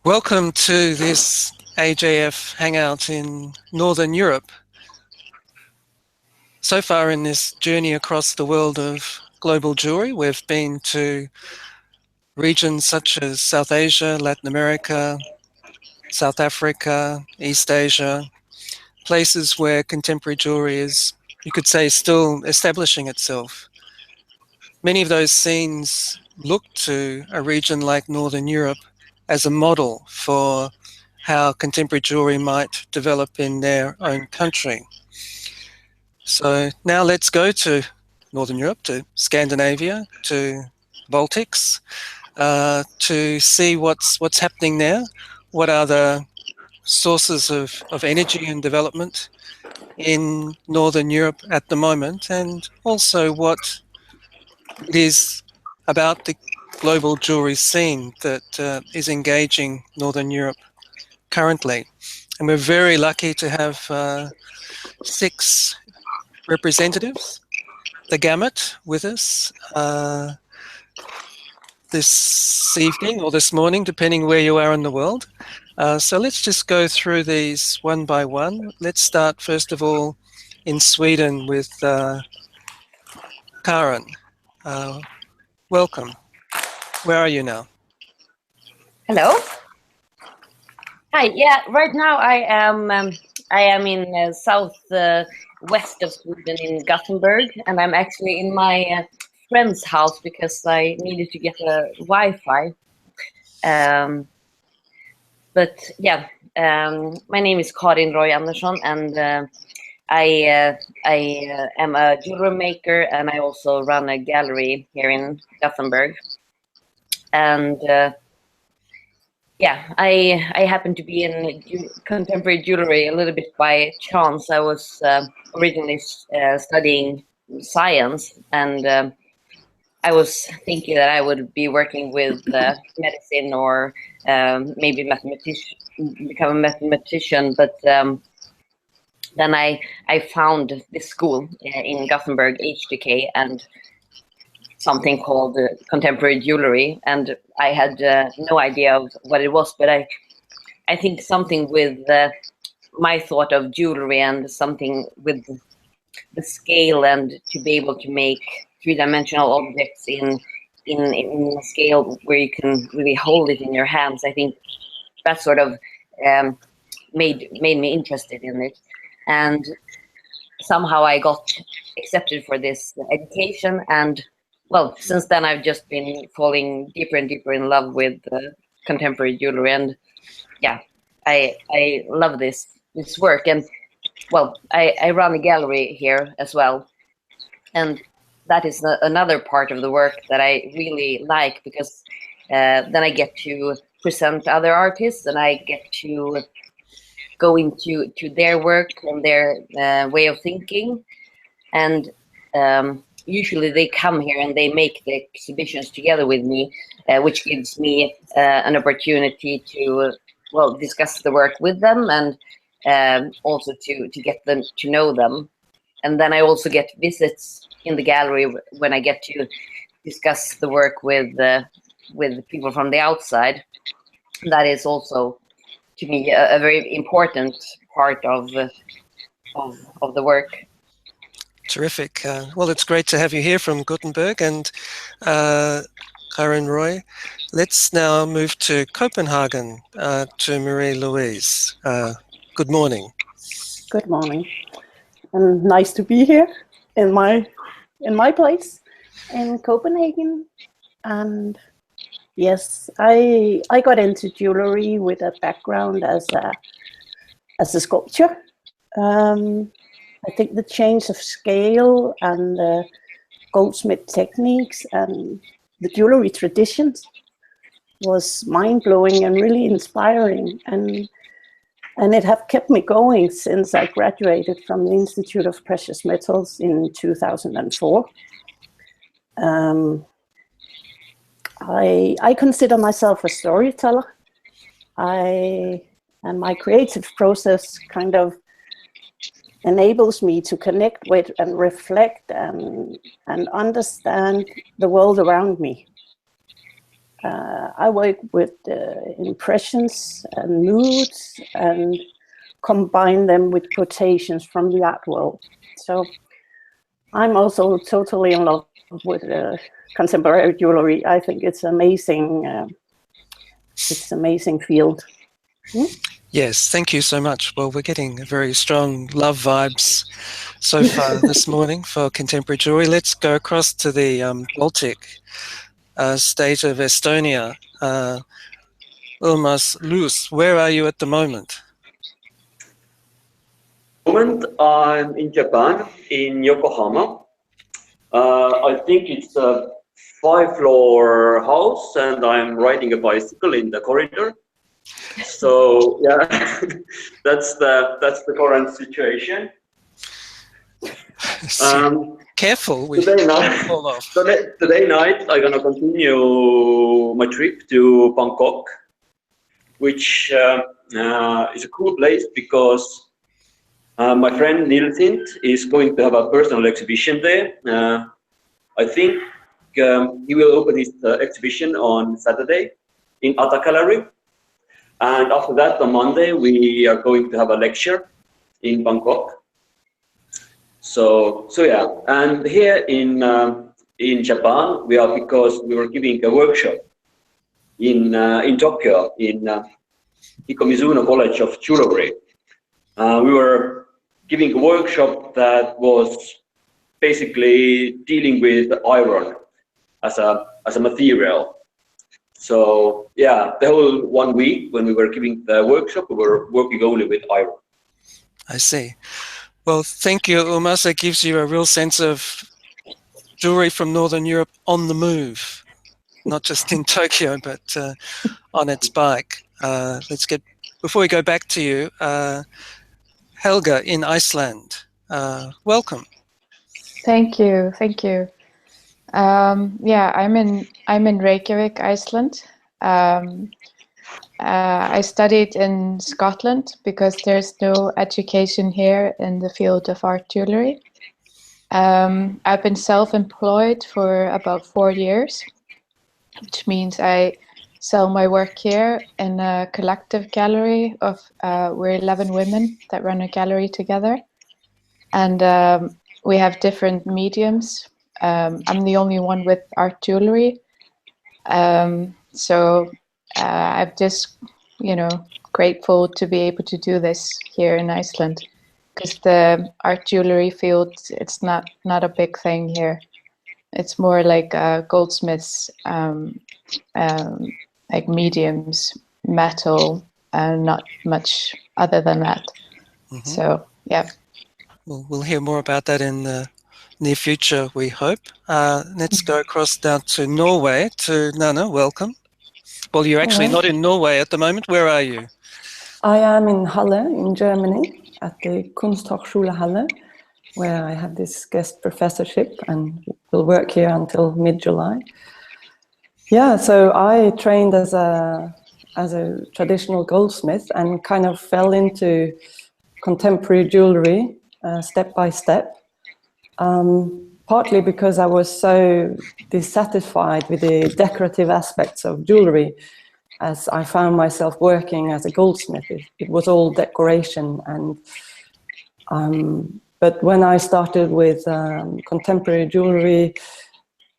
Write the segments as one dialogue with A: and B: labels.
A: Welcome to this AJF Hangout in Northern Europe. So far in this journey across the world of global jewelry, we've been to regions such as South Asia, Latin America, South Africa, East Asia, places where contemporary jewelry is, you could say, still establishing itself. Many of those scenes look to a region like Northern Europe as a model for how contemporary jewelry might develop in their own country. So now let's go to Northern Europe, to Scandinavia, to Baltics, to see what's happening there. What are the sources of energy and development in Northern Europe at the moment, and also what it is about the global jewelry scene that is engaging Northern Europe currently. And we're very lucky to have 6 representatives, the gamut, with us this evening or this morning, depending where you are in the world. So let's just go through these one by one. Let's start, first of all, in Sweden with Karin. Welcome. Where are you now?
B: Hello. Hi. Yeah. Right now I am in south west of Sweden in Gothenburg, and I'm actually in my friend's house because I needed to get a Wi-Fi. But yeah, my name is Karin Roy Anderson, and I am a jewelry maker, and I also run a gallery here in Gothenburg. And yeah, I happen to be in contemporary jewelry a little bit by chance. I was originally studying science, and I was thinking that I would be working with medicine or maybe become a mathematician. But then I found this school in Gothenburg, HDK, and something called contemporary jewelry, and I had no idea of what it was, but I think something with my thought of jewelry and something with the scale and to be able to make three-dimensional objects in a scale where you can really hold it in your hands. I think that sort of made me interested in it, and somehow I got accepted for this education. And well, since then I've just been falling deeper and deeper in love with contemporary jewelry, and yeah, I love this work. And well, I run a gallery here as well, and that is another part of the work that I really like, because then I get to present other artists, and I get to go into their work and their way of thinking, and usually they come here and they make the exhibitions together with me, which gives me an opportunity to discuss the work with them, and also to get them to know them. And then I also get visits in the gallery when I get to discuss the work with people from the outside. That is also, to me, a very important part of the work.
A: Terrific. Well, it's great to have you here from Gothenburg, and Karin Roy. Let's now move to Copenhagen, to Marie-Louise. Good morning.
C: Good morning, and nice to be here in my place in Copenhagen. And yes, I got into jewelry with a background as a sculptor. I think the change of scale and the goldsmith techniques and the jewelry traditions was mind-blowing and really inspiring, and it have kept me going since I graduated from the Institute of Precious Metals in 2004. I consider myself a storyteller. And my creative process kind of enables me to connect with and reflect and understand the world around me. I work with impressions and moods and combine them with quotations from the art world. So I'm also totally in love with contemporary jewelry. I think it's amazing. It's amazing field.
A: Yes, thank you so much. Well, we're getting very strong love vibes so far this morning for contemporary jewelry. Let's go across to the Baltic state of Estonia. Urmas Lüüs, where are you at the moment?
D: I'm in Japan, in Yokohama. I think it's a 5-floor house, and I'm riding a bicycle in the corridor. So yeah, that's the current situation.
A: Careful,
D: today night,
A: fall off.
D: Today night, I'm gonna continue my trip to Bangkok, which is a cool place because my friend Nilsint is going to have a personal exhibition there. I think he will open his exhibition on Saturday in Atta Gallery. And after that, on Monday, we are going to have a lecture in Bangkok. So yeah, and here in Japan, we are because we were giving a workshop in Tokyo in Hikomizuno College of Jewelry. We were giving a workshop that was basically dealing with iron as a material. So yeah, the whole 1 week when we were giving the workshop, we were working only with iron.
A: I see. Well, thank you, Urmas. It gives you a real sense of jewelry from Northern Europe on the move, not just in Tokyo, but on its bike. Before we go back to you, Helga in Iceland, welcome.
E: Thank you. Yeah, I'm in Reykjavik, Iceland. I studied in Scotland because there's no education here in the field of art jewelry. I've been self-employed for about 4 years, which means I sell my work here in a collective gallery of we're 11 women that run a gallery together, and we have different mediums. I'm the only one with art jewelry, so I'm just, grateful to be able to do this here in Iceland, because the art jewelry field, it's not a big thing here. It's more like goldsmiths, like mediums, metal, and not much other than that. Mm-hmm. So yeah.
A: We'll hear more about that in the near future, we hope. Let's go across down to Norway, to Nanna. Welcome. Well, you're actually not in Norway at the moment. Where are you?
F: I am in Halle, in Germany, at the Kunsthochschule Halle, where I have this guest professorship and will work here until mid-July. Yeah, so I trained as a traditional goldsmith and kind of fell into contemporary jewelry step by step. Partly because I was so dissatisfied with the decorative aspects of jewelry, as I found myself working as a goldsmith. It was all decoration, and but when I started with contemporary jewelry,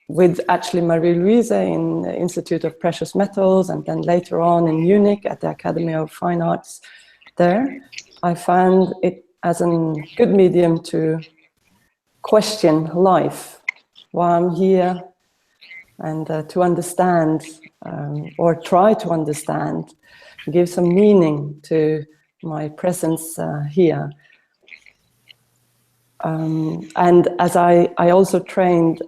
F: with actually Marie-Louise in the Institute of Precious Metals, and then later on in Munich at the Academy of Fine Arts there, I found it as a good medium to question life, why I'm here, and to understand or try to understand, give some meaning to my presence here. And as I also trained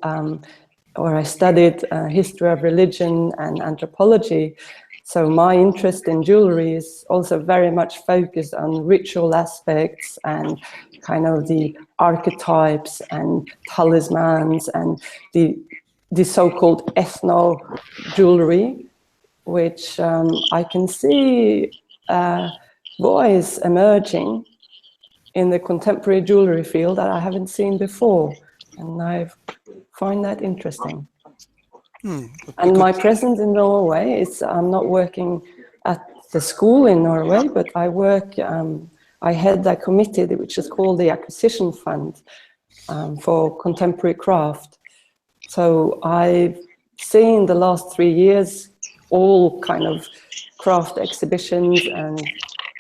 F: or I studied history of religion and anthropology, so my interest in jewelry is also very much focused on ritual aspects and kind of the archetypes and talismans and the so-called ethno-jewelry, which I can see voice emerging in the contemporary jewelry field that I haven't seen before, and I find that interesting. And my presence in Norway is I'm not working at the school in Norway, but I work, I head a committee which is called the Acquisition Fund for Contemporary Craft. So I've seen the last 3 years all kind of craft exhibitions and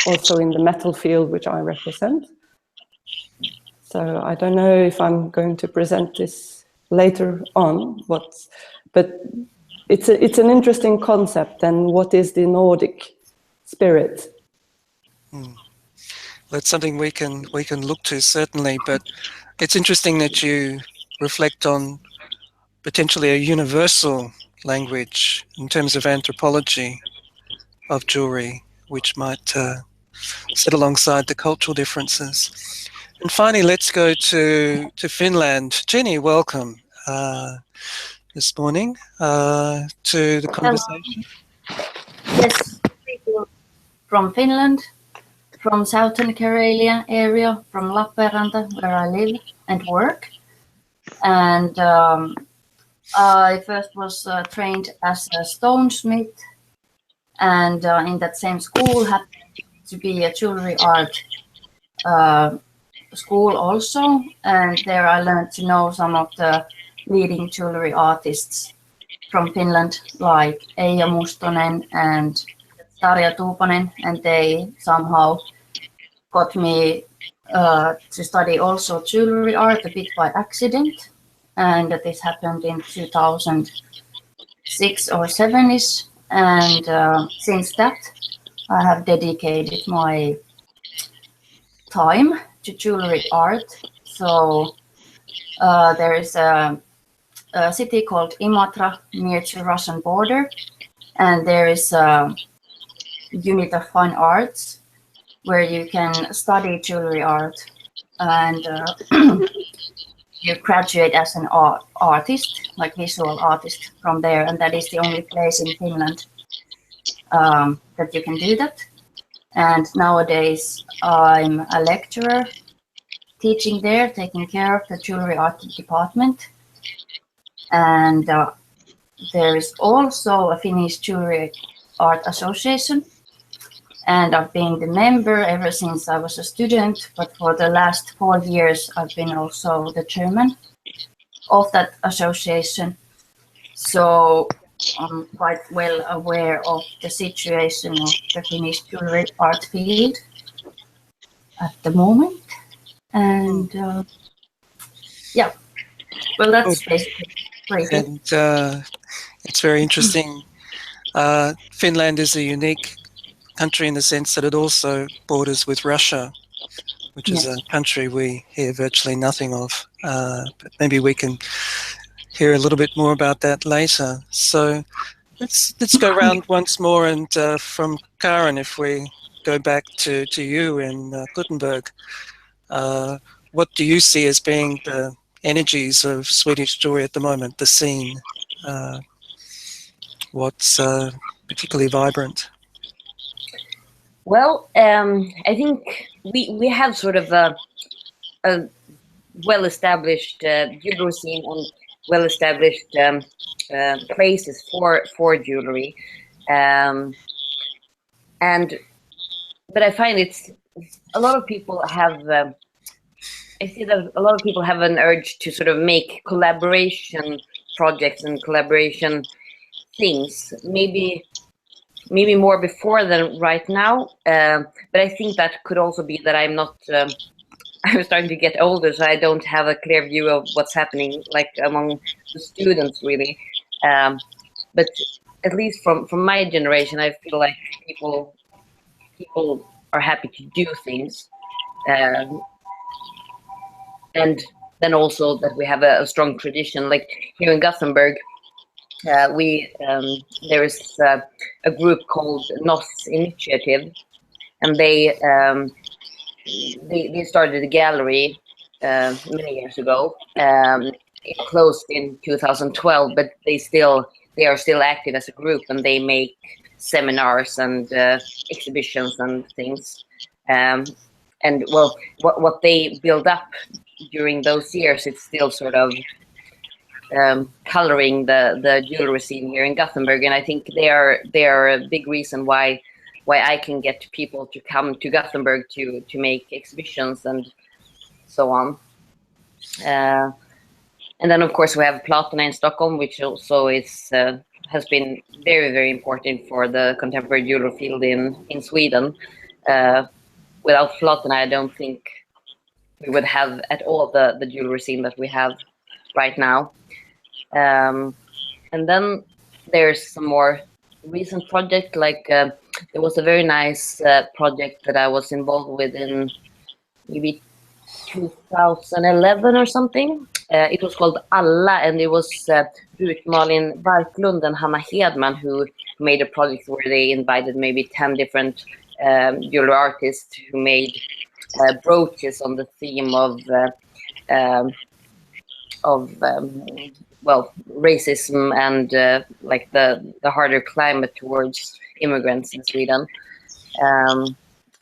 F: also in the metal field which I represent. So I don't know if I'm going to present this later on, but it's an interesting concept, and what is the Nordic spirit?
A: That's something we can look to, certainly, but it's interesting that you reflect on potentially a universal language in terms of anthropology of jewelry, which might sit alongside the cultural differences. And finally, let's go to Finland. Jenni, welcome this morning to the conversation.
G: Yes, people from Finland, from Southern Karelia area, from Lappeenranta, where I live and work. And I first was trained as a stonesmith, and in that same school happened to be a jewelry art school also. And there I learned to know some of the leading jewelry artists from Finland, like Eija Mustonen and Tarja Tuupanen, and they somehow got me to study also jewelry art a bit by accident. And this happened in 2006 or 7-ish. And since that, I have dedicated my time to jewelry art. So there is a city called Imatra near to Russian border, and there is a unit of fine arts where you can study jewelry art, and you graduate as an artist, like visual artist from there, and that is the only place in Finland that you can do that. And nowadays I'm a lecturer teaching there, taking care of the jewelry art department. And there is also a Finnish Jewelry Art Association, and I've been the member ever since I was a student, but for the last 4 years I've been also the chairman of that association. So I'm quite well aware of the situation of the Finnish jewelry art field at the moment. And yeah, well, that's basically crazy.
A: And it's very interesting. Finland is a unique country in the sense that it also borders with Russia, which is a country we hear virtually nothing of. But maybe we can hear a little bit more about that later. So let's go around once more, and from Karin, if we go back to you in Gothenburg, what do you see as being the energies of Swedish jewelry at the moment, the scene? What's particularly vibrant?
B: Well, I think we have sort of a well-established jewelry scene and well-established places for jewelry, but I find it's a lot of people have. I see that a lot of people have an urge to sort of make collaboration projects and collaboration things. Maybe more before than right now, but I think that could also be that I'm not. I'm starting to get older, so I don't have a clear view of what's happening, like among the students, really. But at least from my generation, I feel like people are happy to do things, and then also that we have a strong tradition, like here in Gothenburg. There is a group called NOS Initiative, and they started a gallery many years ago. It closed in 2012, but they are still active as a group, and they make seminars and exhibitions and things. And well, what they build up during those years, it's still sort of coloring the jewelry scene here in Gothenburg, and I think they are a big reason why I can get people to come to Gothenburg to make exhibitions and so on. And then of course we have Platina in Stockholm, which also is has been very, very important for the contemporary jewelry field in Sweden. Without Platina, I don't think we would have at all the jewelry scene that we have right now. And then there's some more recent project, like there was a very nice project that I was involved with in maybe 2011 or something. It was called Alla, and it was Malin Barklund and Hanna Hedman who made a project where they invited maybe 10 different jewelry artists who made brooches on the theme of well, racism and like the harder climate towards immigrants in Sweden.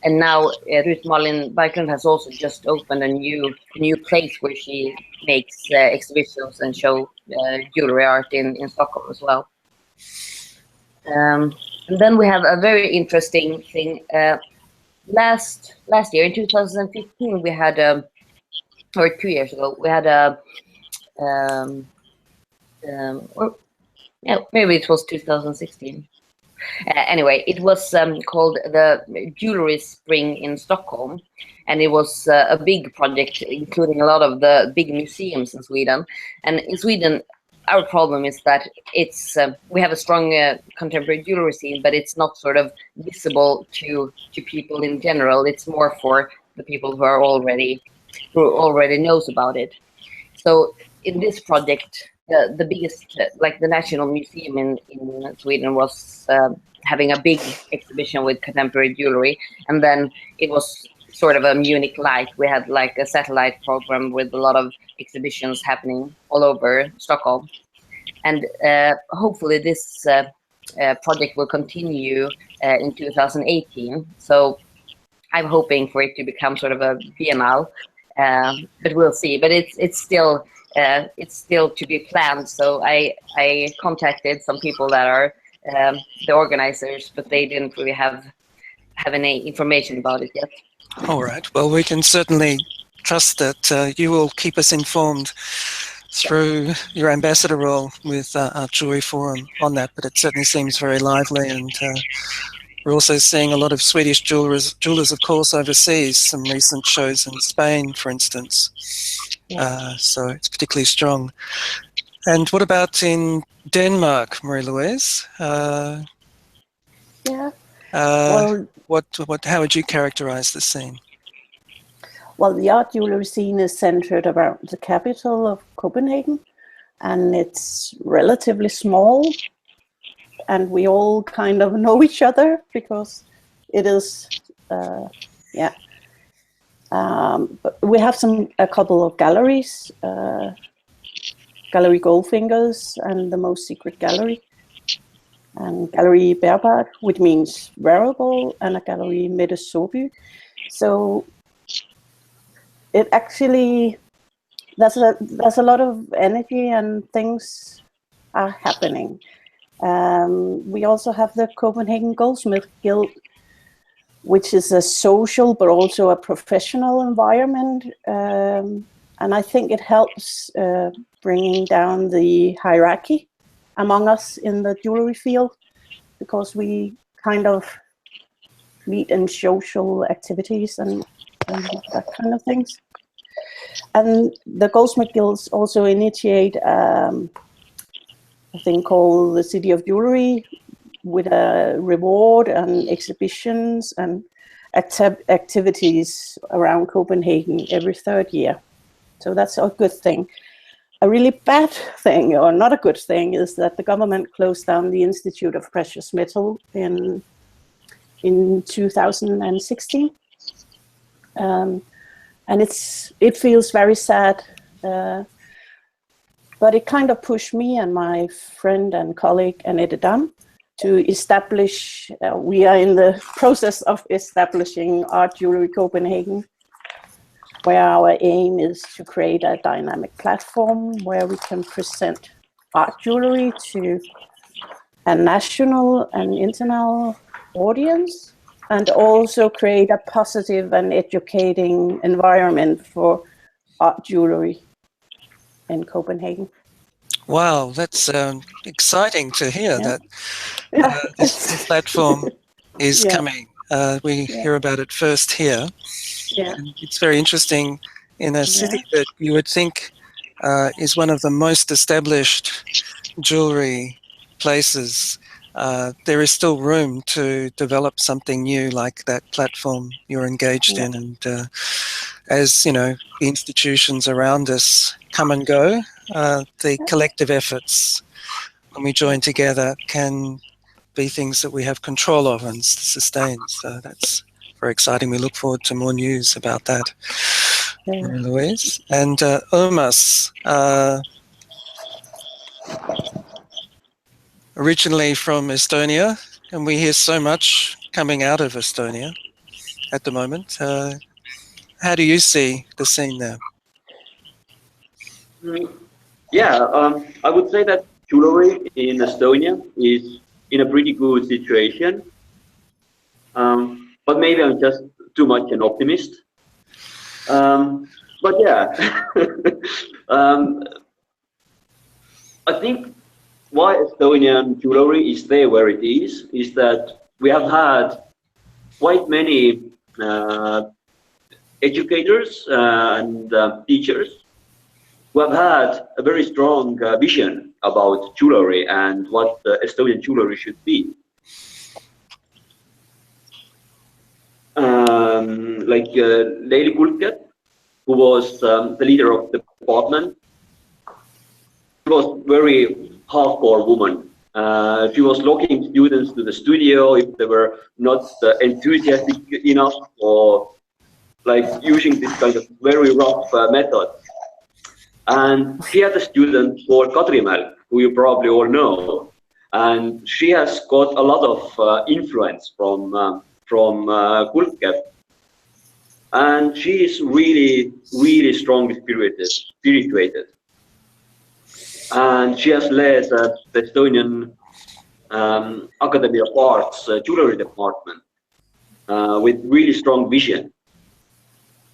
B: And now Malin Barklund has also just opened a new place where she makes exhibitions and show jewelry art in Stockholm as well. And then we have a very interesting thing. Last year in 2015 we had or 2 years ago we had a or yeah, maybe it was 2016. Anyway, it was called the Jewelry Spring in Stockholm, and it was a big project including a lot of the big museums in Sweden. And in Sweden, our problem is that it's we have a strong contemporary jewelry scene, but it's not sort of visible to people in general. It's more for the people who already knows about it. So in this project, the biggest, like the National Museum in Sweden was having a big exhibition with contemporary jewelry, and then it was sort of a Munich light. We had like a satellite program with a lot of exhibitions happening all over Stockholm, and hopefully this project will continue in 2018. So I'm hoping for it to become sort of a biennale, but we'll see. But it's still to be planned. So I contacted some people that are the organizers, but they didn't really have any information about it yet.
A: All right. Well, we can certainly trust that you will keep us informed through your ambassador role with Art Jewelry Forum on that, but it certainly seems very lively, and we're also seeing a lot of Swedish jewelers, of course, overseas, some recent shows in Spain, for instance. So it's particularly strong. And what about in Denmark, Marie-Louise?
C: Yeah.
A: Well, how would you characterize the scene?
C: Well, the art jewelry scene is centered around the capital of Copenhagen, and it's relatively small, and we all kind of know each other because it is, but we have a couple of galleries, Gallery Goldfingers and the Most Secret Gallery, and Gallery Bærbart, which means wearable, and a Gallery Mette Soby. So it actually, there's a lot of energy and things are happening. We also have the Copenhagen Goldsmith Guild, which is a social but also a professional environment. And I think it helps bringing down the hierarchy among us in the jewelry field, because we kind of meet in social activities and that kind of things. And the Goldsmith Guilds also initiate a thing called the City of Jewelry, with a reward and exhibitions and activities around Copenhagen every third year. So that's a good thing. A really bad thing, or not a good thing, is that the government closed down the Institute of Precious Metal in 2016. And it feels very sad, but it kind of pushed me and my friend and colleague Annette Dam to establish, we are in the process of establishing Art Jewelry Copenhagen. where our aim is to create a dynamic platform where we can present art jewelry to a national and international audience, and also create a positive and educating environment for art jewelry in Copenhagen.
A: Wow, that's exciting to hear that this platform is coming. We hear about it first here. And it's very interesting in a city that you would think is one of the most established jewelry places. There is still room to develop something new like that platform you're engaged in. And as you know, the institutions around us come and go, the collective efforts when we join together can be things that we have control of and sustain. So that's very exciting. We look forward to more news about that, Marie-Louise. And Urmas, originally from Estonia, and we hear so much coming out of Estonia at the moment. How do you see the scene there?
D: I would say that jewelry in Estonia is in a pretty good situation. But maybe I'm just too much an optimist. But yeah, I think why Estonian jewelry is there where it is that we have had quite many educators and teachers who have had a very strong vision about jewelry and what Estonian jewelry should be. Like Leili Kulke, who was the leader of the department. She was very hardcore woman. She was locking students to the studio if they were not enthusiastic enough, or like using this kind of very rough method. And she had a student called Kadri Mälk, who you probably all know, and she has got a lot of influence from Kulke. And she is really, really strongly spirituated. And she has led the Estonian Academy of Arts jewelry department with really strong vision.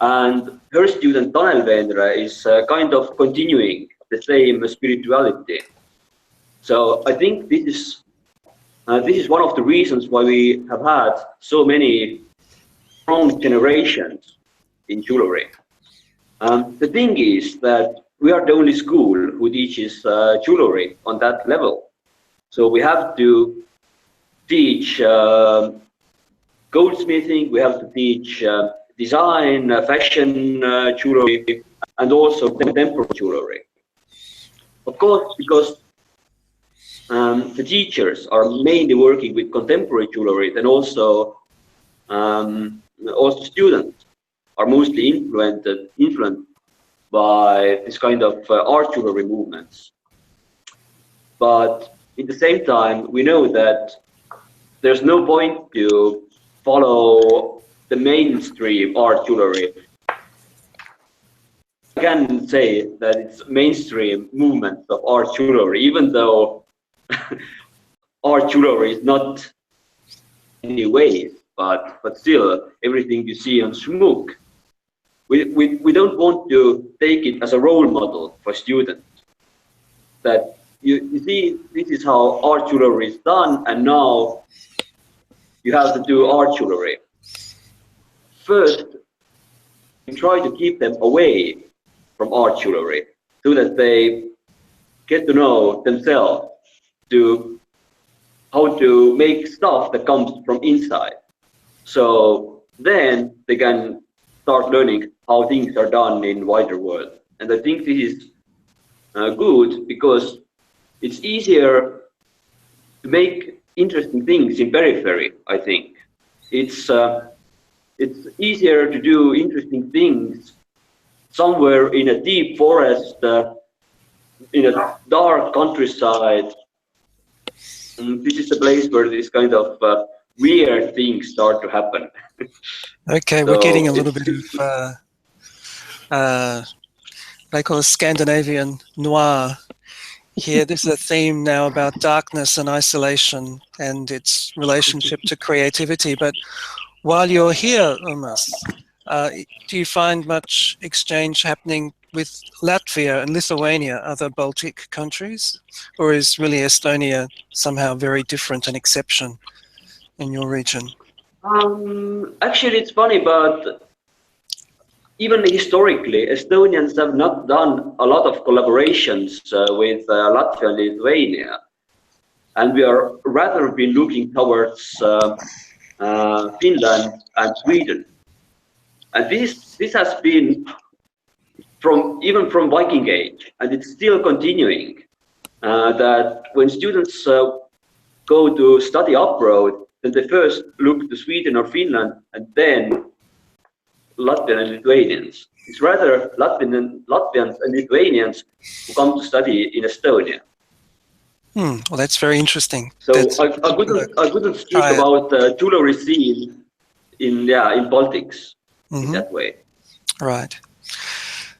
D: And her student Tanel Vendre is kind of continuing the same spirituality. So I think this is one of the reasons why we have had so many strong generations in jewelry. The thing is that we are the only school who teaches jewelry on that level. So we have to teach goldsmithing, we have to teach design, fashion jewelry, and also contemporary jewelry. Of course, because the teachers are mainly working with contemporary jewelry, then also students are mostly influenced by this kind of art jewelry movements. But at the same time, we know that there's no point to follow the mainstream art jewelry. I can say that it's mainstream movement of art jewelry, even though art jewelry is not in any way, but still everything you see on Schmuck, we don't want to take it as a role model for students. That you see, this is how art jewelry is done, and now you have to do art jewelry. First, we try to keep them away from art jewelry so that they get to know themselves to how to make stuff that comes from inside. So then they can start learning how things are done in wider world. And I think this is good because it's easier to make interesting things in periphery, I think. It's easier to do interesting things somewhere in a deep forest, in a dark countryside. This is the place where this kind of weird things start to happen.
A: Okay,
D: So
A: we're getting a little bit of they call a Scandinavian noir. Here, this is a theme now about darkness and isolation and its relationship to creativity. But while you're here, Urmas, do you find much exchange happening with Latvia and Lithuania, other Baltic countries? Or is really Estonia somehow very different, an exception in your region?
D: Actually, it's funny, but even historically, Estonians have not done a lot of collaborations with Latvia and Lithuania. And we are rather been looking towards Finland and Sweden. And this has been even from Viking Age, and it's still continuing, that when students go to study abroad, then they first look to Sweden or Finland, and then Latvian and Lithuanians. It's rather Latvians and Lithuanians who come to study in Estonia.
A: Well, that's very interesting.
D: So I couldn't speak about the jewellery scene in Baltics in that way.
A: Right.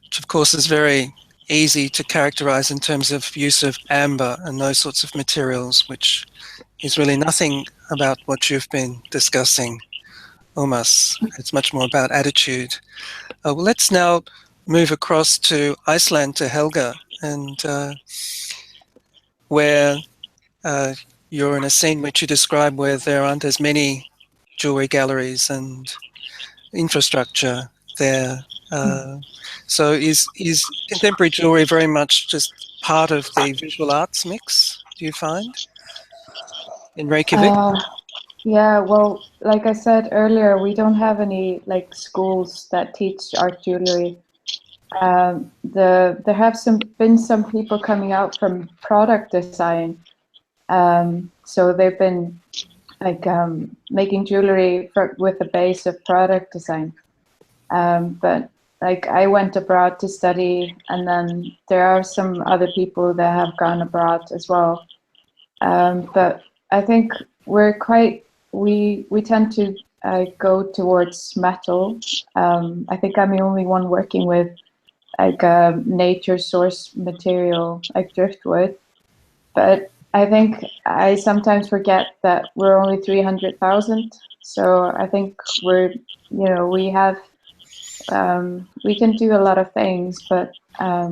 A: Which of course is very easy to characterize in terms of use of amber and those sorts of materials, which is really nothing about what you've been discussing, Urmas. It's much more about attitude. Well, let's now move across to Iceland, to Helga, and where you're in a scene which you describe where there aren't as many jewelry galleries and infrastructure there. So is contemporary jewelry very much just part of the visual arts mix, do you find, in Reykjavik?
E: Yeah, well, like I said earlier, we don't have any like schools that teach art jewelry. There have been some people coming out from product design. So they've been like making jewelry with a base of product design. But like I went abroad to study, and then there are some other people that have gone abroad as well. But I think we tend to go towards metal. I think I'm the only one working with like a nature source material like driftwood. But I think I sometimes forget that we're only 300,000. So I think we have, we can do a lot of things, but but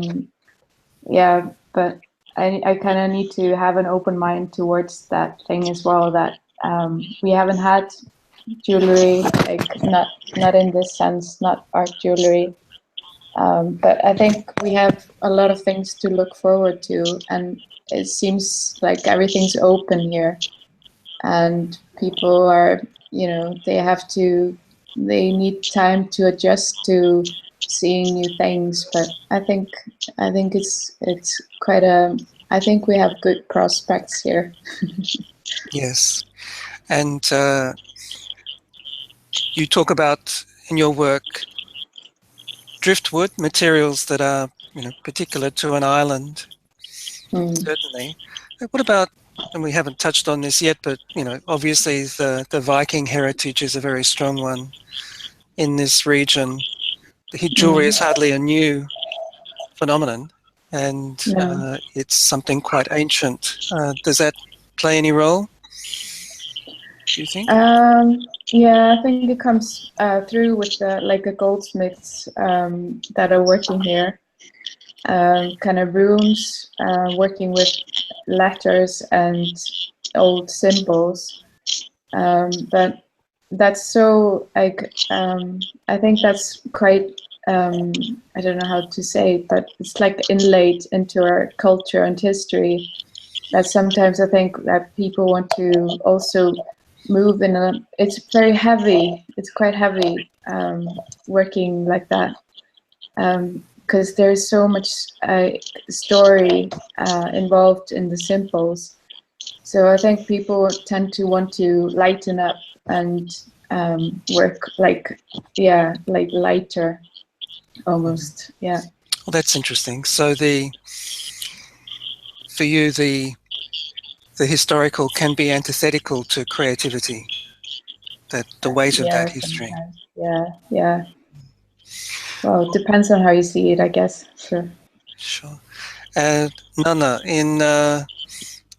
E: I kind of need to have an open mind towards that thing as well, that we haven't had jewelry, like not in this sense, not art jewelry. But I think we have a lot of things to look forward to, and it seems like everything's open here, and people are, they need time to adjust to seeing new things. But I think it's quite I think we have good prospects here.
A: Yes, and you talk about in your work driftwood materials that are particular to an island. Certainly. What about, and we haven't touched on this yet, but obviously the Viking heritage is a very strong one in this region. The jewelry is hardly a new phenomenon, and it's something quite ancient. Does that play any role, do you think?
E: Yeah, I think it comes through with the goldsmiths that are working here. Kind of runes, working with letters and old symbols, but that's so I think that's quite I don't know how to say it, but it's like inlaid into our culture and history, that sometimes I think that people want to also move in it's very heavy, it's quite heavy working like that, because there's so much story involved in the symbols. So I think people tend to want to lighten up and work like lighter almost. Yeah.
A: Well, that's interesting. So for you the historical can be antithetical to creativity, that the weight of that history.
E: Yeah. Well, it depends on how you see it, I guess. Sure.
A: Sure. And Nanna, in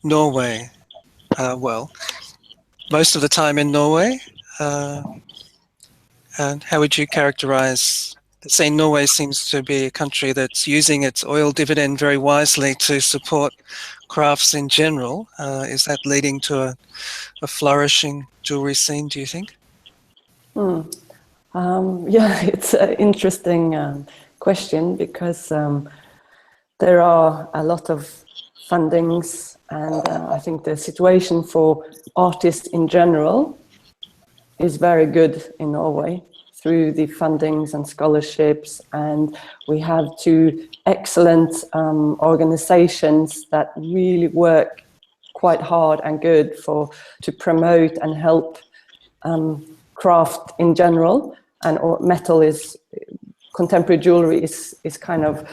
A: Norway, well, most of the time in Norway, and how would you characterize, say Norway seems to be a country that's using its oil dividend very wisely to support crafts in general. Is that leading to a flourishing jewelry scene, do you think?
F: Yeah, it's an interesting question because there are a lot of fundings, and I think the situation for artists in general is very good in Norway through the fundings and scholarships, and we have two excellent organizations that really work quite hard and good to promote and help craft in general, and metal is contemporary jewelry is kind of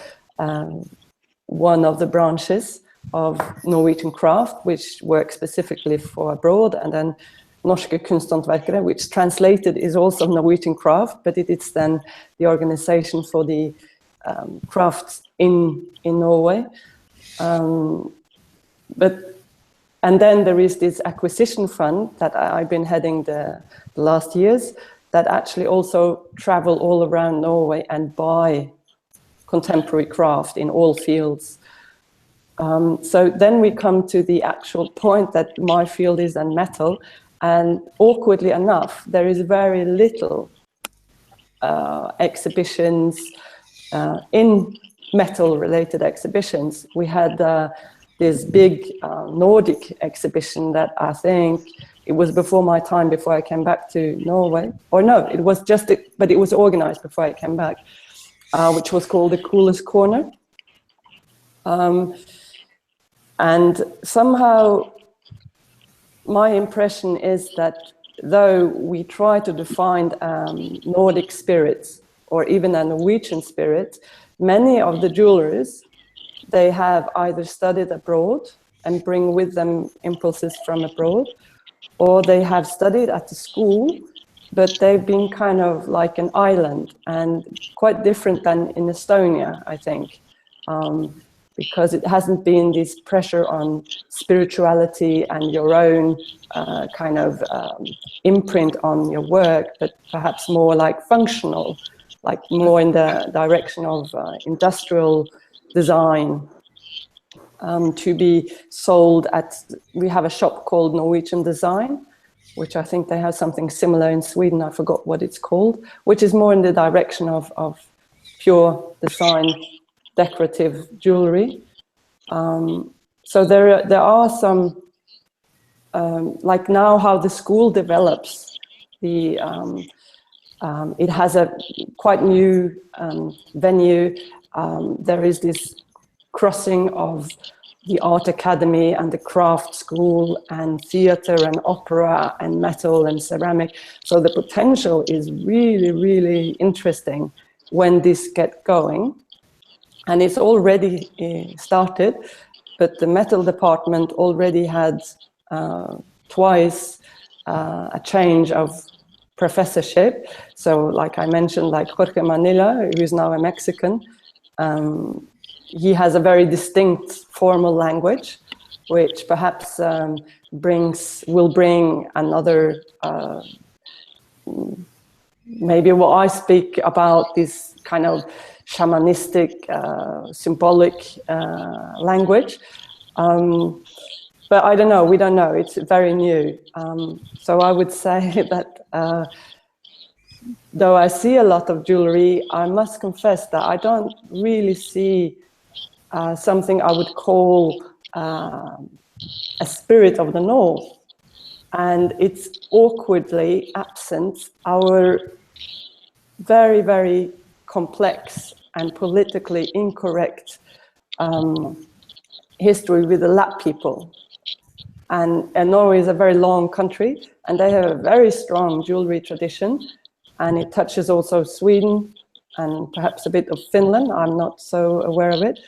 F: one of the branches of Norwegian craft, which works specifically for abroad, and then Norske Kunsthåndverkere, which translated is also Norwegian craft, but it's then the organization for the crafts in Norway. And then there is this acquisition fund that I've been heading the last years that actually also travel all around Norway and buy contemporary craft in all fields. So then we come to the actual point that my field is in metal, and awkwardly enough, there is very little exhibitions in metal-related exhibitions. We had this big Nordic exhibition that I think it was before my time, before I came back to Norway. Or no, it was just, but it was organized before I came back, which was called The Coolest Corner. And somehow my impression is that though we try to define Nordic spirits or even a Norwegian spirit, many of the jewelers, they have either studied abroad and bring with them impulses from abroad, or they have studied at the school, but they've been kind of like an island and quite different than in Estonia, I think, because it hasn't been this pressure on spirituality and your own kind of imprint on your work, but perhaps more like functional, like more in the direction of industrial design, to be sold at, we have a shop called Norwegian Design, which I think they have something similar in Sweden, I forgot what it's called, which is more in the direction of pure design, decorative jewelry. So there are some, like now how the school develops, it has a quite new venue. There is this crossing of the art academy and the craft school and theater and opera and metal and ceramic. So the potential is really, really interesting when this gets going. And it's already started, but the metal department already had twice a change of professorship. So like I mentioned, like Jorge Manila, who is now a Mexican, he has a very distinct formal language, which perhaps will bring another, maybe what I speak about, this kind of shamanistic, symbolic language. But I don't know, we don't know, it's very new. So I would say that though I see a lot of jewelry, I must confess that I don't really see something I would call a spirit of the North. And it's awkwardly absent our very, very complex and politically incorrect history with the Lapp people. And Norway is a very long country, and they have a very strong jewelry tradition, and it touches also Sweden and perhaps a bit of Finland. I'm not so aware of it,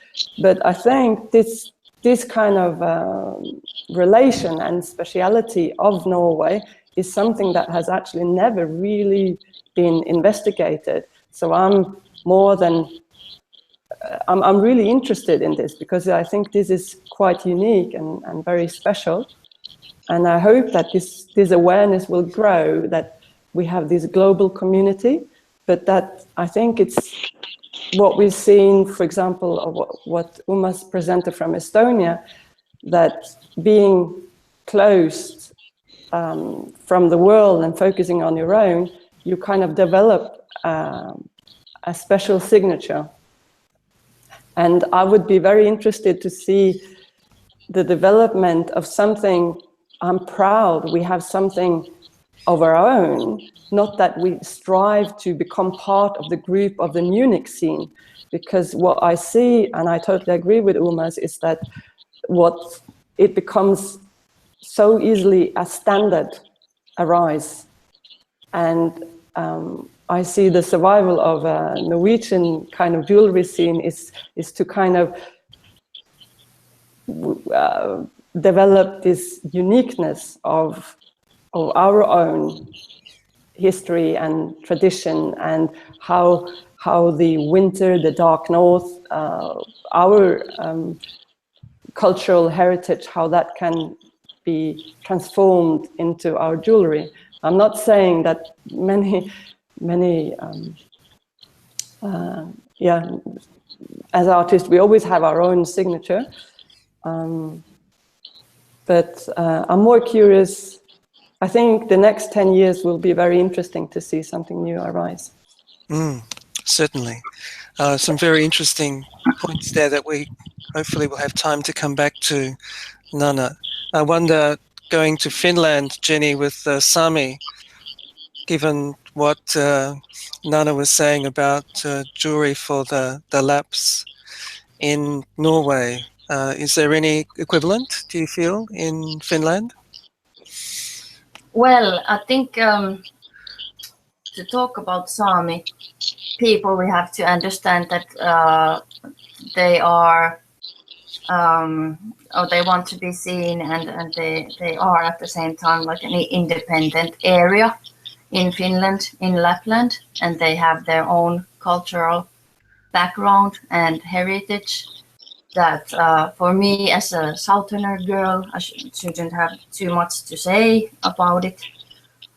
F: but I think this kind of relation and speciality of Norway is something that has actually never really been investigated. So I'm more than I'm really interested in this because I think this is quite unique and very special. And I hope that this awareness will grow, that we have this global community, but that I think it's what we've seen, for example, of what Urmas presented from Estonia, that being closed from the world and focusing on your own, you kind of develop a special signature. And I would be very interested to see the development of something. I'm proud we have something of our own, not that we strive to become part of the group of the Munich scene, because what I see, and I totally agree with Urmas, is that what it becomes so easily a standard arise. And I see the survival of a Norwegian kind of jewelry scene is to kind of develop this uniqueness of our own history and tradition, and how the winter, the dark north, our cultural heritage, how that can be transformed into our jewelry. I'm not saying that many as artists we always have our own signature, but I'm more curious. I think the next 10 years will be very interesting to see something new arise.
A: Certainly. Some very interesting points there that we hopefully will have time to come back to, Nanna. I wonder, going to Finland, Jenni, with Sami, given what Nanna was saying about jewelry for the Lapps in Norway, is there any equivalent, do you feel, in Finland?
G: Well, I think to talk about Sami people, we have to understand that they are, or they want to be seen, and they are at the same time like an independent area in Finland, in Lapland, and they have their own cultural background and heritage that for me as a southerner girl, I shouldn't have too much to say about it.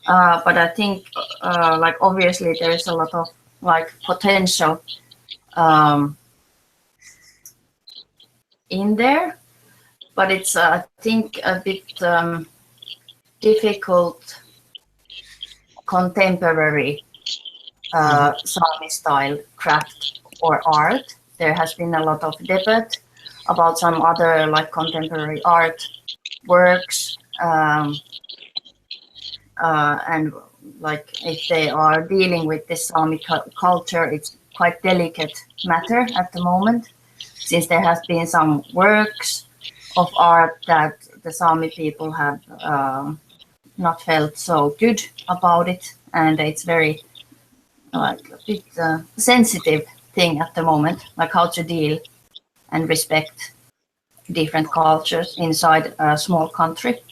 G: But I think like obviously there is a lot of like potential in there, but it's I think a bit difficult contemporary Sami style craft or art. There has been a lot of debate about some other like contemporary art works, and like if they are dealing with this Sami culture, it's quite delicate matter at the moment, since there has been some works of art that the Sami people have not felt so good about it, and it's very like a bit sensitive thing at the moment, like how to deal and respect different cultures inside a small country.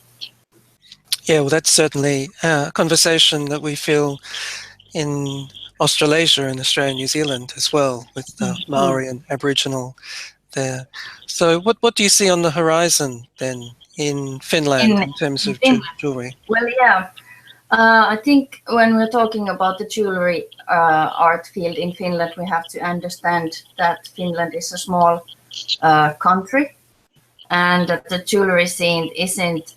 A: Yeah, well, that's certainly a conversation that we feel in Australasia and Australia and New Zealand as well, with the Maori and Aboriginal there. So what do you see on the horizon then in Finland in terms of jewelry?
G: Well, yeah. I think when we're talking about the jewelry art field in Finland, we have to understand that Finland is a small country, and that the jewelry scene isn't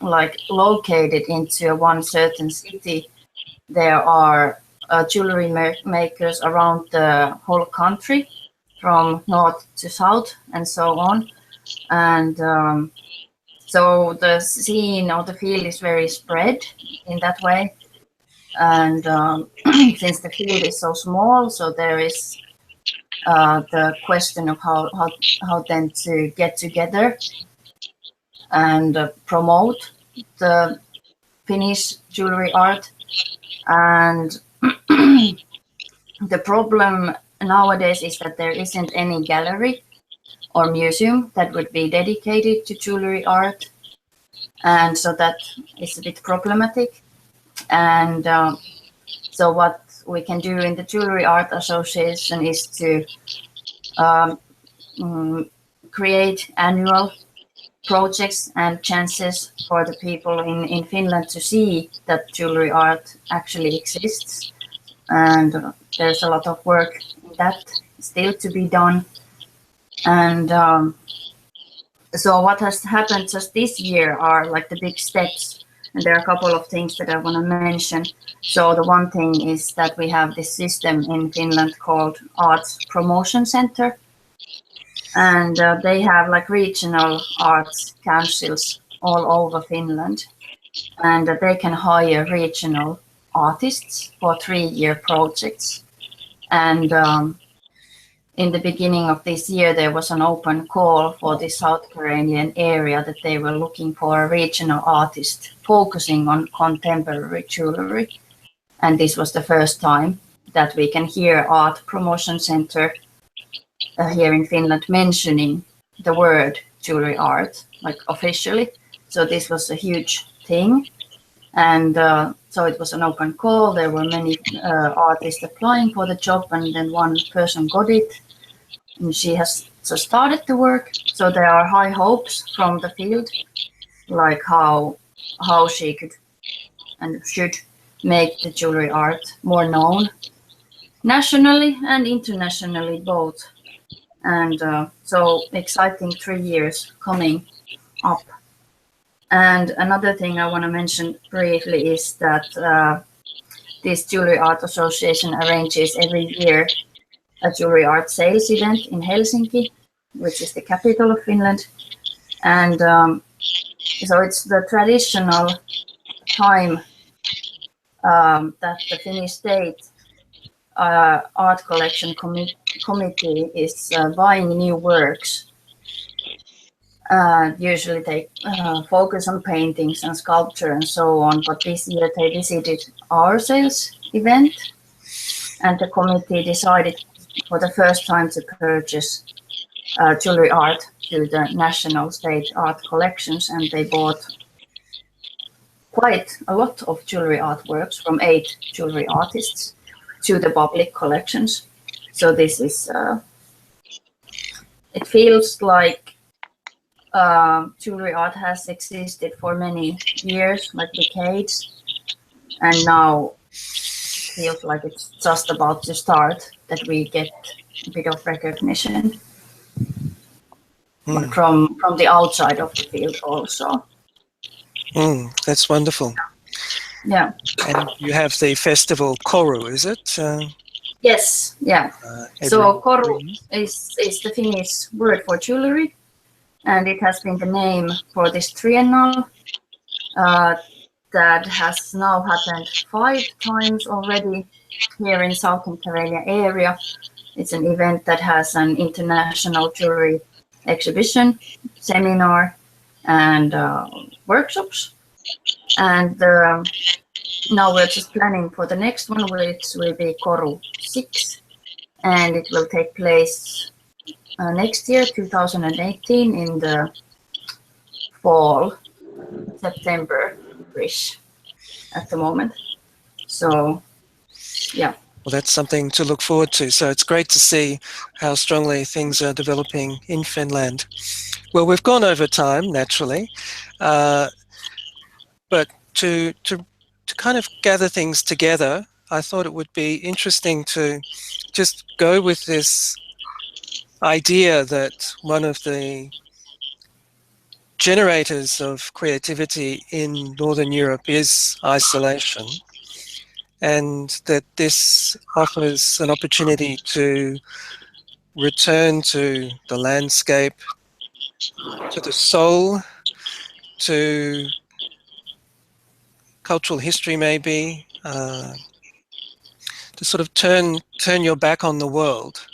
G: like located into one certain city. There are jewelry makers around the whole country, from north to south and so on. And so the scene or the field is very spread in that way. And since the field is so small, so there is the question of how then to get together and promote the Finnish jewelry art. And the problem nowadays is that there isn't any gallery or museum that would be dedicated to jewelry art, and so that is a bit problematic. And so what we can do in the Jewelry Art Association is to create annual projects and chances for the people in Finland to see that jewelry art actually exists. And there's a lot of work in that still to be done. And so what has happened just this year are like the big steps. And there are a couple of things that I want to mention. So the one thing is that we have this system in Finland called Arts Promotion Center. And they have like regional arts councils all over Finland. And they can hire regional artists for 3-year projects. And in the beginning of this year, there was an open call for the South Karelian area that they were looking for a regional artist focusing on contemporary jewelry. And this was the first time that we can hear Art Promotion Center here in Finland mentioning the word jewelry art, like officially. So this was a huge thing. And so it was an open call. There were many artists applying for the job, and then one person got it. And she has just started the work. So there are high hopes from the field, like how she could and should make the jewelry art more known nationally and internationally both. And so exciting 3 years coming up. And another thing I want to mention briefly is that this Jewelry Art Association arranges every year a jewelry art sales event in Helsinki, which is the capital of Finland. And so it's the traditional time that the Finnish state art collection committee is buying new works. Usually they focus on paintings and sculpture and so on, but this year they visited our sales event, and the committee decided for the first time to purchase jewelry art to the national state art collections, and they bought quite a lot of jewelry artworks from 8 jewelry artists to the public collections. So this is, it feels like jewelry art has existed for many years, like decades, and now feels like it's just about to start, that we get a bit of recognition from the outside of the field also.
A: That's wonderful.
G: Yeah.
A: And you have the festival Koru, is it?
G: Yes, yeah. So Koru is the Finnish word for jewelry, and it has been the name for this triennial that has now happened 5 times already here in Southern Karelia area. It's an event that has an international jewelry exhibition, seminar, and workshops. And now we're just planning for the next one, which will be Koru 6, and it will take place next year, 2018, in the fall, September-ish at the moment. So, yeah.
A: Well, that's something to look forward to. So it's great to see how strongly things are developing in Finland. Well, we've gone over time, naturally, but to kind of gather things together, I thought it would be interesting to just go with this idea that one of the generators of creativity in Northern Europe is isolation, and that this offers an opportunity to return to the landscape, to the soul, to cultural history maybe, to sort of turn your back on the world.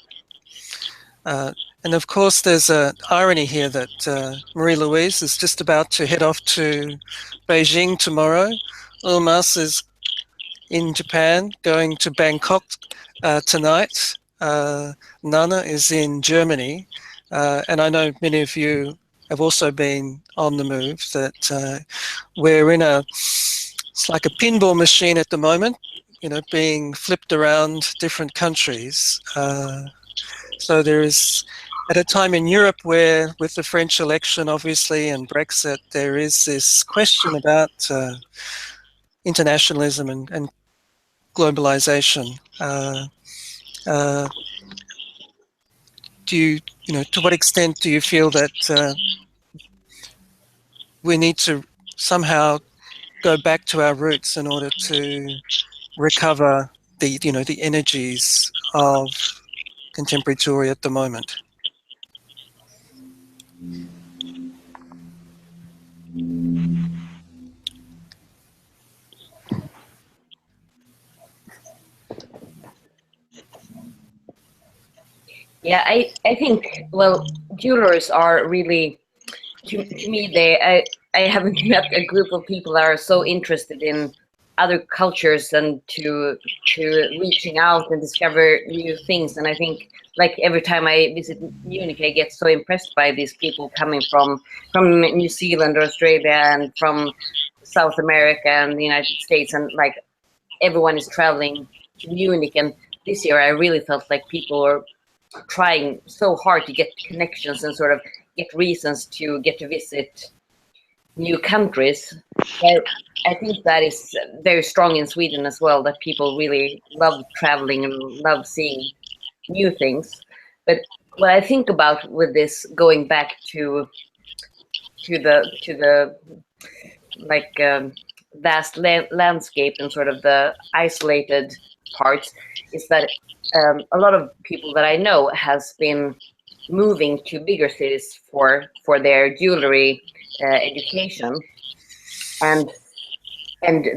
A: And of course there's an irony here that Marie-Louise is just about to head off to Beijing tomorrow. Urmas is in Japan, going to Bangkok tonight. Nanna is in Germany, and I know many of you have also been on the move, that we're in it's like a pinball machine at the moment being flipped around different countries. So there is, at a time in Europe where, with the French election, obviously, and Brexit, there is this question about internationalism and globalization. To what extent do you feel that we need to somehow go back to our roots in order to recover the energies of contemporary jewelry at the moment?
B: Yeah, I think, well, jewelers are really, to me, I haven't met a group of people that are so interested in other cultures and to reaching out and discover new things. And I think, like, every time I visit Munich, I get so impressed by these people coming from New Zealand or Australia and from South America and the United States, and like everyone is traveling to Munich. And this year I really felt like people were trying so hard to get connections and sort of get reasons to get to visit new countries. I think that is very strong in Sweden as well, that people really love traveling and love seeing new things. But what I think about with this, going back to the like vast landscape and sort of the isolated parts, is that a lot of people that I know has been moving to bigger cities for their jewelry education, and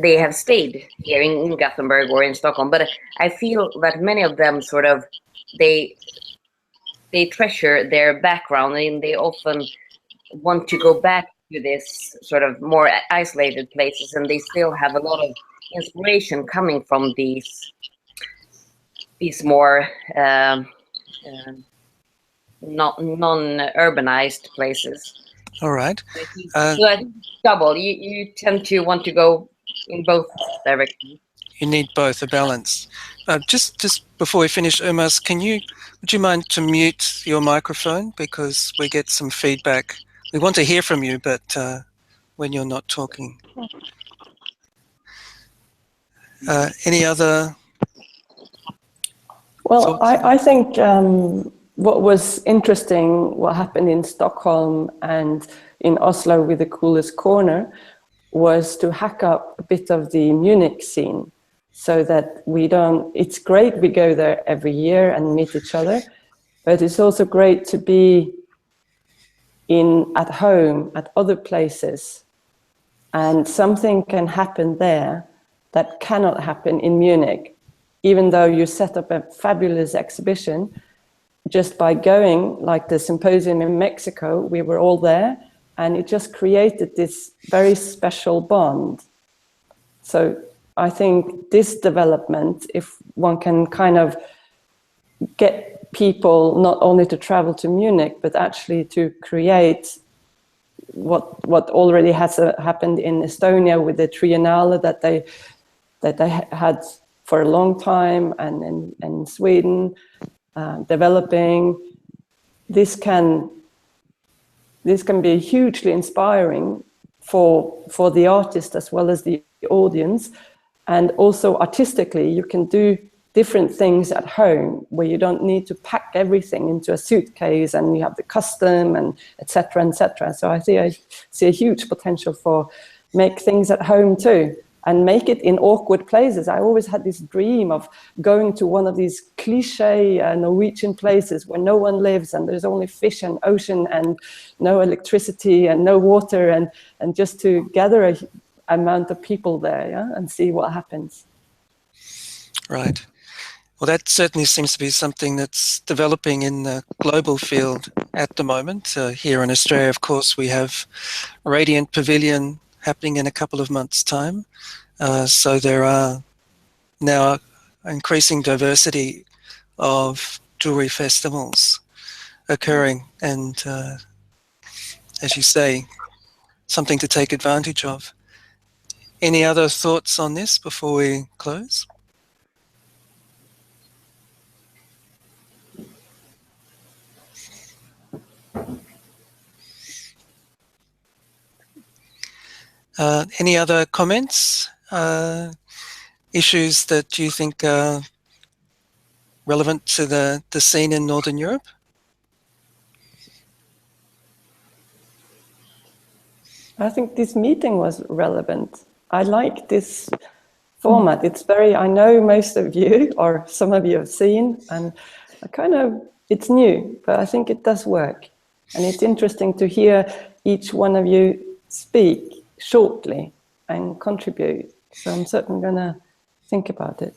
B: they have stayed here in Gothenburg or in Stockholm. But I feel that many of them sort of they treasure their background, and they often want to go back to this sort of more isolated places, and they still have a lot of inspiration coming from these more non-urbanized places.
A: All right.
B: So I think it's double. You tend to want to go in both directions.
A: You need both, a balance. Just before we finish, Urmas, would you mind to mute your microphone, because we get some feedback. We want to hear from you, but when you're not talking. Any other?
F: Well, I think what was interesting, what happened in Stockholm and in Oslo with the Coolest Corner, was to hack up a bit of the Munich scene, so that it's great we go there every year and meet each other, but it's also great to be at home at other places, and something can happen there that cannot happen in Munich. Even though you set up a fabulous exhibition, just by going, like the symposium in Mexico, we were all there, and it just created this very special bond. So I think this development, if one can kind of get people not only to travel to Munich, but actually to create what already has happened in Estonia with the Triennale that they had for a long time, and in Sweden, developing. This can be hugely inspiring for the artist as well as the audience, and also artistically you can do different things at home where you don't need to pack everything into a suitcase and you have the custom and etc. etc. So I see a huge potential for make things at home too, and make it in awkward places. I always had this dream of going to one of these cliche Norwegian places where no one lives and there's only fish and ocean and no electricity and no water, and just to gather a amount of people there, yeah, and see what happens.
A: Right. Well, that certainly seems to be something that's developing in the global field at the moment. Here in Australia, of course, we have a Radiant Pavilion happening in a couple of months' time. So there are now increasing diversity of jewelry festivals occurring, and as you say, something to take advantage of. Any other thoughts on this before we close? Any other comments? Issues that you think are relevant to the scene in Northern Europe?
F: I think this meeting was relevant. I like this format. It's very, I know most of you, or some of you have seen, and it's new, but I think it does work. And it's interesting to hear each one of you speak shortly and contribute. So I'm certainly going to think about it.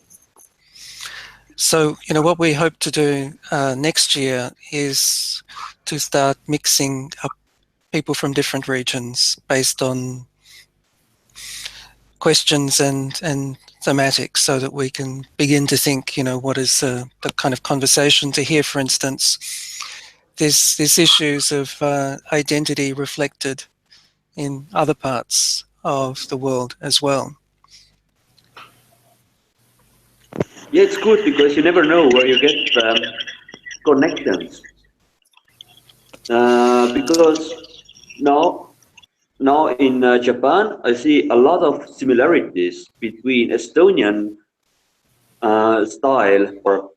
A: So, what we hope to do next year is to start mixing up people from different regions based on questions and thematics, so that we can begin to think, what is the kind of conversation to hear, for instance, these issues of identity reflected in other parts of the world as well.
D: Yeah, it's good because you never know where you get connections. Because now in Japan, I see a lot of similarities between Estonian style, or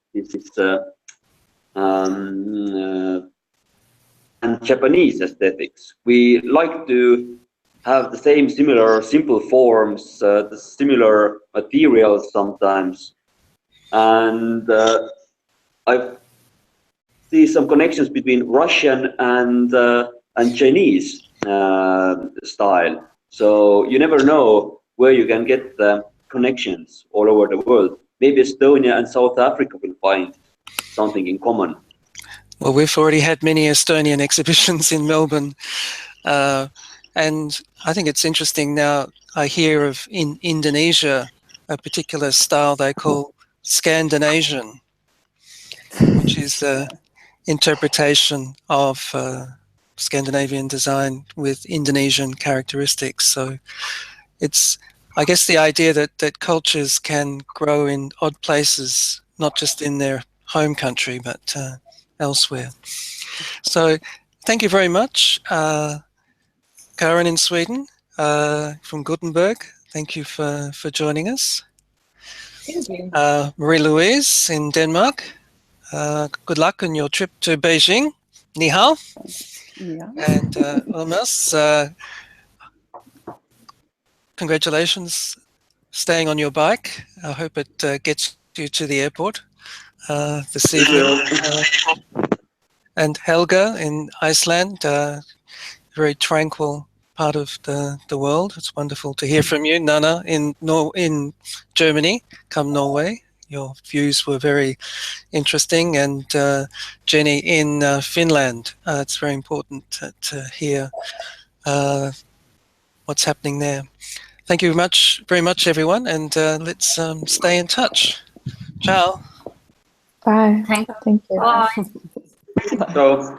D: and Japanese aesthetics. We like to have the same similar simple forms, the similar materials sometimes, and I see some connections between Russian and Chinese style. So you never know where you can get the connections all over the world. Maybe Estonia and South Africa will find something in common.
A: Well, we've already had many Estonian exhibitions in Melbourne, and I think it's interesting now. I hear of in Indonesia a particular style they call Scandinavian, which is an interpretation of Scandinavian design with Indonesian characteristics. So it's, I guess, the idea that cultures can grow in odd places, not just in their home country, but elsewhere. So thank you very much, Karin in Sweden, from Gothenburg. Thank you for joining us.
B: Thank you.
A: Marie-Louise in Denmark. Good luck on your trip to Beijing. Ni hao.
C: Yeah.
A: And Urmas, congratulations staying on your bike. I hope it gets you to the airport this evening. And Helga in Iceland, very tranquil part of the world. It's wonderful to hear from you. Nanna in Germany, come Norway. Your views were very interesting. And Jenni in Finland. It's very important to hear what's happening there. Thank you very much, everyone, and let's stay in touch. Ciao.
E: Bye.
G: Thank
E: Thank you.
G: Bye.
D: So